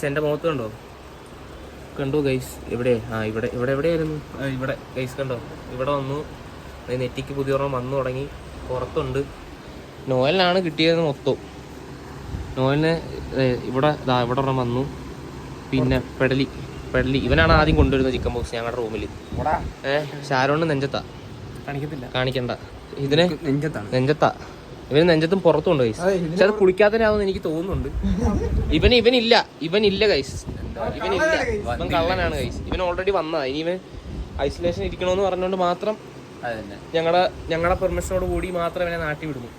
എൻ്റെ മുഖത്ത് കണ്ടോ ഗൈസ്? ഇവിടെ എവിടെയായിരുന്നു? ഇവിടെ ഗൈസ് കണ്ടോ? ഇവിടെ വന്നു, നെറ്റിക്ക് പുതിയ ഒരെണ്ണം വന്നു തുടങ്ങി, പുറത്തുണ്ട്. നോയലിനാണ് കിട്ടിയത് മൊത്തം. നോയലിന് ഇവിടെ ഒരെണ്ണം വന്നു. പിന്നെ പെടലി ഇവനാണ് ആദ്യം കൊണ്ടുവരുന്നത് ചിക്കൻ ബോക്സ് ഞങ്ങളുടെ റൂമിൽ. ഷാരോണ് നെഞ്ചത്താ, കാണിക്കണ്ട. ഇതിന് നെഞ്ചത്താ, ഇവന് നെഞ്ചത്തും പുറത്തുണ്ട് ഗൈസ്. പക്ഷെ അത് കുളിക്കാത്തതിനാവുമെന്ന് എനിക്ക് തോന്നുന്നുണ്ട്. ഇവനില്ല ഗൈസ്, ഇവൻ കള്ളനാണ് ഗൈസ്. ഇവൻ ഓൾറെഡി വന്നതാ. ഇനി ഇവൻ ഐസൊലേഷൻ ഇരിക്കണമെന്ന് പറഞ്ഞുകൊണ്ട് മാത്രം ഞങ്ങളുടെ പെർമിഷനോട് കൂടി മാത്രം ഇവനെ നാട്ടി വിടുന്നു.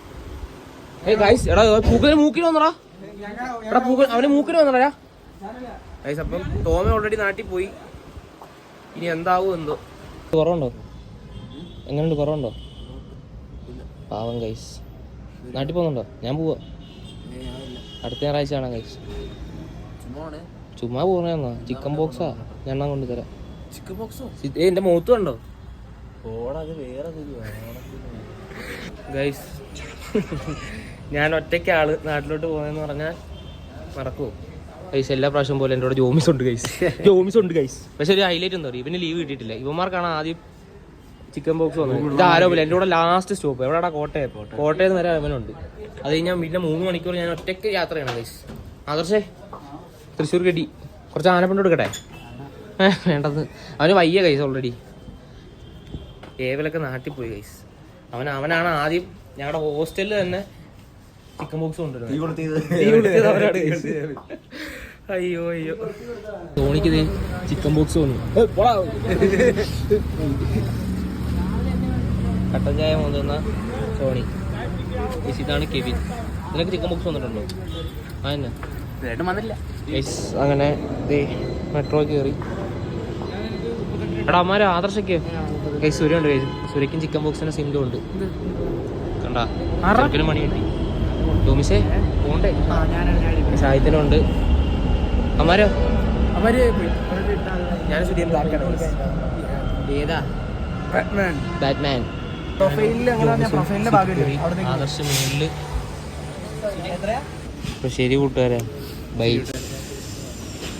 ഗൈസ് എടാ പൂക്കന് മൂക്കിന് വന്നടാ, അവന് മൂക്കിന് വന്നടാ ഗൈസ്. അപ്പം തോമ ഓൾറെഡി നാട്ടിൽ പോയി. ഇനി എന്താവും എന്തോ. കുറവുണ്ടോ? എങ്ങനെയുണ്ട്? കുറവുണ്ടോ? പാവം ഗൈസ്. നാട്ടിൽ പോകുന്നുണ്ടോ? ഞാൻ പോവാ അടുത്ത ഞായറാഴ്ച കാണാം ഗൈസ്. ചുമ്മാ പോകുന്ന ചിക്കൻ ബോക്സാ ഞാൻ കൊണ്ടുതരാം. ചിക്കൻ ബോക്സോ? എന്റെ മുഖത്ത് കണ്ടോ ഗൈസ്? ഞാൻ ഒറ്റയ്ക്ക് ആള് നാട്ടിലോട്ട് പോകുന്നതെന്ന് പറഞ്ഞാൽ നടക്കുമോ ഗൈസ്? എല്ലാ പ്രാവശ്യം പോലെ എൻ്റെ കൂടെ ജോമിസ് ഉണ്ട് ഗൈസ്. പക്ഷെ ഒരു ഹൈലൈറ്റ് എന്താ പറയുക, ഇവന് ലീവ് കിട്ടിയിട്ടില്ല. ഇവന്മാർക്കാണ് ആദ്യം ചിക്കൻ ബോക്സ് വന്നത്. ഇത് ആരോപില്ല. എൻ്റെ കൂടെ ലാസ്റ്റ് സ്റ്റോപ്പ് എവിടെയാ? കോട്ടയം വരെ അവനുണ്ട്. അത് കഴിഞ്ഞാൽ പിന്നെ 3 മണിക്കൂർ ഞാൻ ഒറ്റയ്ക്ക് യാത്ര ചെയ്യണം ഗൈസ്. ആദർശേ തൃശ്ശൂർ കെട്ടി കുറച്ച് ആനപ്പണ്ട് കൊടുക്കട്ടെ? വേണ്ടത് അവന് വയ്യ ഗൈസ്. ഓൾറെഡി ഏവലൊക്കെ നാട്ടിൽ പോയി ഗൈസ്. അവനാണ് ആദ്യം ഞങ്ങളുടെ ഹോസ്റ്റലിൽ തന്നെ ചിക്കൻ ബോക്സ് കൊണ്ടുവരുന്നത്. അയ്യോ ധോണിക്ക് ചിക്കൻ ബോക്സ് വന്നു. കട്ടൻ ചായ കൊണ്ടുവന്ന സോണി. ഇതാണ് കെവിൻ. നിനക്ക് ചിക്കൻ ബോക്സ് വന്നിട്ടുണ്ടോ? അതന്നെ വന്നില്ല. അങ്ങനെ മെട്രോ കയറി. എടാ അമ്മാരെ ആദർശയ്ക്ക് ഗൈസ് സൂര്യ ഉണ്ട് ഗൈസ്. സൂര്യക്കും ചിക്കൻ ബോക്സിന്റെ സിംഗും ഉണ്ട്. കണ്ടാ ചെറുക്കിന് മണി കിട്ടി. ടോമിസേ പോണ്ടേ? സാഹിത്യനുണ്ട്. അമ്മാരോ? ഞാൻ ഏതാ? ബാറ്റ്മാൻ. ആദർശ് മുന്നില്. അപ്പൊ ശരി കൂട്ടുകാരെ, ബൈ.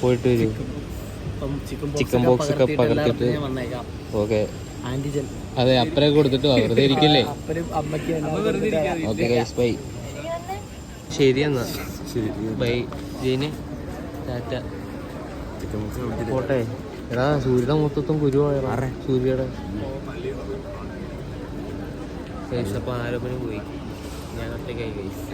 പോയിട്ട് വരും. ചിക്കൻ ബോക്സ് ഒക്കെ പകർത്തിട്ട് ഓക്കെ. അതെ അപ്പരെ കൊടുത്തിട്ട് വെറുതെ ഇരിക്കല്ലേ? Okay guys bye. ശരി എന്നാ ബൈ. ജയിന് ടാറ്റ. പോട്ടെ. എടാ സൂര്യയുടെ മൊത്തത്തും കുരുവായ സൂര്യയുടെ ഗൈസ്. അപ്പോൾ ആരോപണം പോയി. ഞാൻ ഒറ്റയ്ക്കായി ഗൈസ്.